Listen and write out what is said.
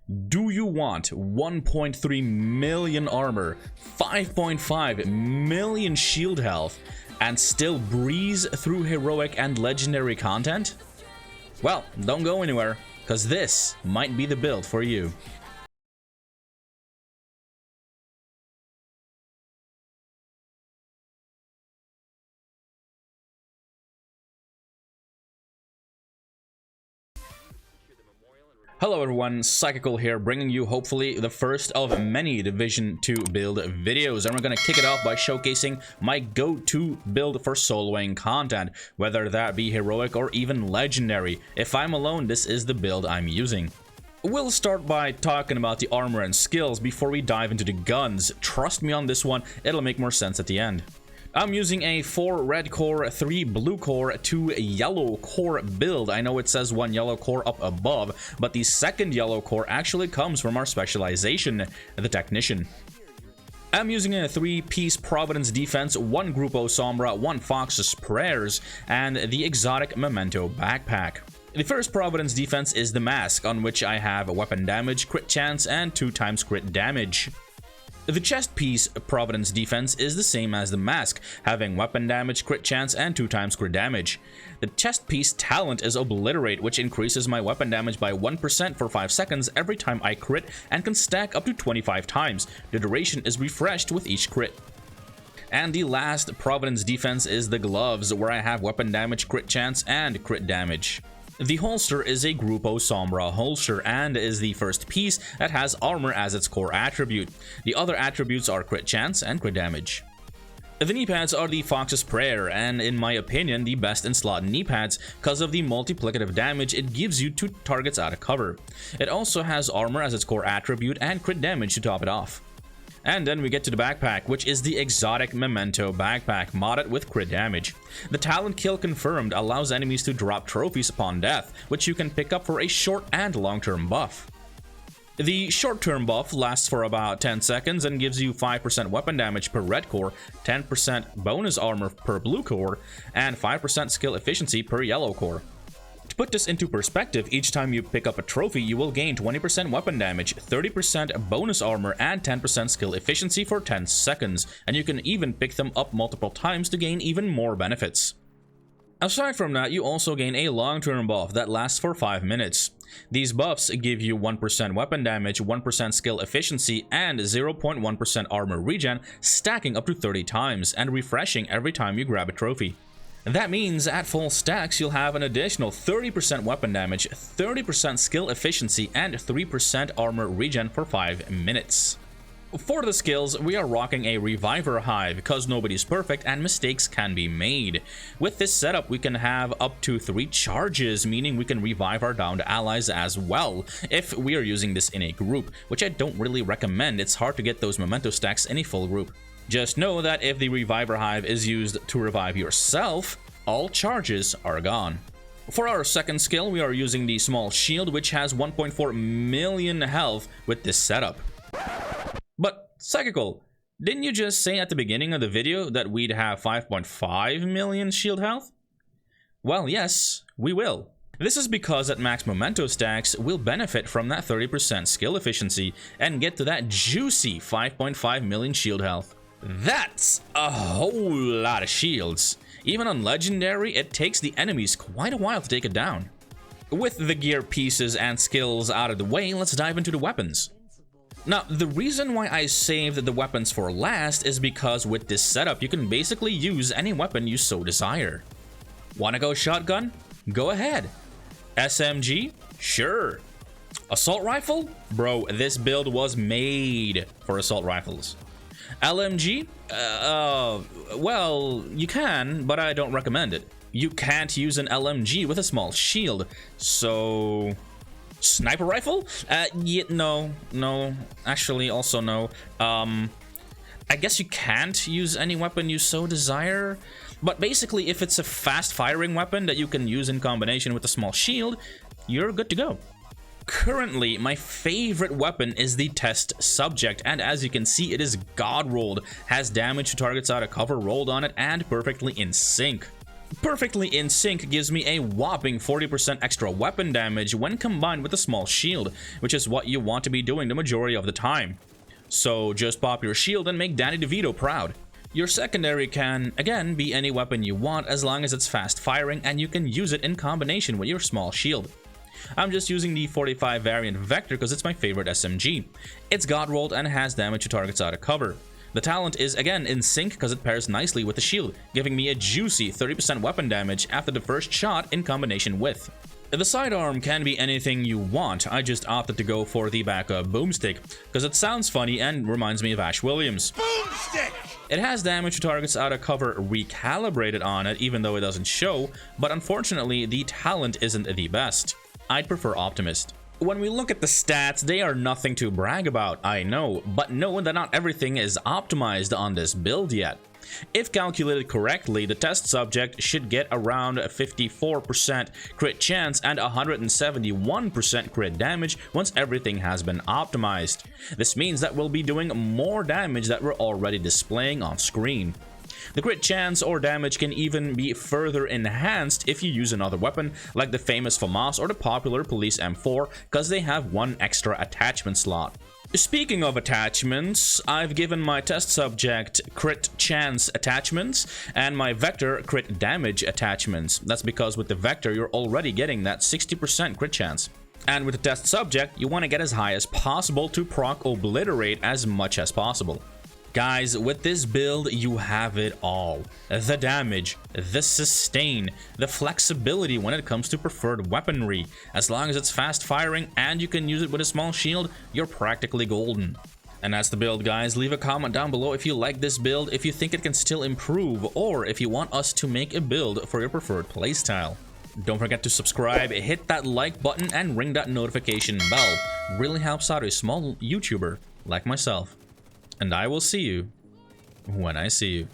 Do you want 1.3 million armor, 5.5 million shield health, and still breeze through heroic and legendary content? Well, don't go anywhere, because this might be the build for you. Hello everyone, Psychical here, bringing you hopefully the first of many Division 2 build videos, and we're going to kick it off by showcasing my go-to build for soloing content, whether that be heroic or even legendary. If I'm alone, this is the build I'm using. We'll start by talking about the armor and skills before we dive into the guns. Trust me on this one, it'll make more sense at the end. I'm using a 4 red core, 3 blue core, 2 yellow core build. I know it says 1 yellow core up above, but the second yellow core actually comes from our specialization, the Technician. I'm using a 3-piece Providence Defense, 1 Grupo Sombra, 1 Fox's Prayers, and the exotic Memento backpack. The first Providence Defense is the Mask, on which I have weapon damage, crit chance, and 2x crit damage. The chest piece Providence Defense is the same as the Mask, having weapon damage, crit chance, and 2x crit damage. The chest piece talent is Obliterate, which increases my weapon damage by 1% for 5 seconds every time I crit and can stack up to 25 times. The duration is refreshed with each crit. And the last Providence Defense is the Gloves, where I have weapon damage, crit chance, and crit damage. The holster is a Grupo Sombra holster and is the first piece that has armor as its core attribute. The other attributes are crit chance and crit damage. The knee pads are the Fox's Prayer, and in my opinion the best in slot knee pads because of the multiplicative damage it gives you to targets out of cover. It also has armor as its core attribute and crit damage to top it off. And then we get to the backpack, which is the exotic Memento backpack, modded with crit damage. The talent kill confirmed allows enemies to drop trophies upon death, which you can pick up for a short and long-term buff. The short-term buff lasts for about 10 seconds and gives you 5% weapon damage per red core, 10% bonus armor per blue core, and 5% skill efficiency per yellow core. To put this into perspective, each time you pick up a trophy, you will gain 20% weapon damage, 30% bonus armor, and 10% skill efficiency for 10 seconds, and you can even pick them up multiple times to gain even more benefits. Aside from that, you also gain a long-term buff that lasts for 5 minutes. These buffs give you 1% weapon damage, 1% skill efficiency, and 0.1% armor regen, stacking up to 30 times, and refreshing every time you grab a trophy. That means at full stacks, you'll have an additional 30% weapon damage, 30% skill efficiency, and 3% armor regen for 5 minutes. For the skills, we are rocking a Reviver Hive because nobody's perfect and mistakes can be made. With this setup, we can have up to 3 charges, meaning we can revive our downed allies as well if we are using this in a group, which I don't really recommend. It's hard to get those memento stacks in a full group. Just know that if the Reviver Hive is used to revive yourself, all charges are gone. For our second skill, we are using the Small Shield, which has 1.4 million health with this setup. But, Psychical, didn't you just say at the beginning of the video that we'd have 5.5 million shield health? Well, yes, we will. This is because at max memento stacks, we'll benefit from that 30% skill efficiency and get to that juicy 5.5 million shield health. That's a whole lot of shields. Even on legendary, it takes the enemies quite a while to take it down. With the gear pieces and skills out of the way, let's dive into the weapons. Now, the reason why I saved the weapons for last is because with this setup, you can basically use any weapon you so desire. Wanna go shotgun? Go ahead. SMG? Sure. Assault rifle? Bro, this build was made for assault rifles. LMG? Well, you can, but I don't recommend it. You can't use an LMG with a small shield, so... Sniper rifle? Yeah, no, actually also no. I guess you can't use any weapon you so desire, but basically if it's a fast firing weapon that you can use in combination with a small shield, you're good to go. Currently, my favorite weapon is the Test Subject, and as you can see, it is God rolled, has damage to targets out of cover rolled on it, and perfectly in sync. Perfectly in sync gives me a whopping 40% extra weapon damage when combined with a small shield, which is what you want to be doing the majority of the time. So just pop your shield and make Danny DeVito proud. Your secondary can, again, be any weapon you want as long as it's fast firing and you can use it in combination with your small shield. I'm just using the 45 variant Vector because it's my favorite SMG. It's god rolled and has damage to targets out of cover. The talent is again in sync because it pairs nicely with the shield, giving me a juicy 30% weapon damage after the first shot in combination with. The sidearm can be anything you want. I just opted to go for the backup boomstick because it sounds funny and reminds me of Ash Williams. Boomstick! It has damage to targets out of cover recalibrated on it, even though it doesn't show, but unfortunately the talent isn't the best. I'd prefer Optimist. When we look at the stats, they are nothing to brag about, I know, but know that not everything is optimized on this build yet. If calculated correctly, the test subject should get around a 54% crit chance and 171% crit damage once everything has been optimized. This means that we'll be doing more damage that we're already displaying on screen. The crit chance or damage can even be further enhanced if you use another weapon like the famous FAMAS or the popular Police M4 because they have one extra attachment slot. Speaking of attachments, I've given my test subject crit chance attachments and my Vector crit damage attachments. That's because with the Vector you're already getting that 60% crit chance. And with the test subject, you want to get as high as possible to proc Obliterate as much as possible. Guys, with this build, you have it all. The damage, the sustain, the flexibility when it comes to preferred weaponry. As long as it's fast firing and you can use it with a small shield, you're practically golden. And that's the build, guys. Leave a comment down below if you like this build, if you think it can still improve, or if you want us to make a build for your preferred playstyle. Don't forget to subscribe, hit that like button, and ring that notification bell. Really helps out a small YouTuber like myself. And I will see you when I see you.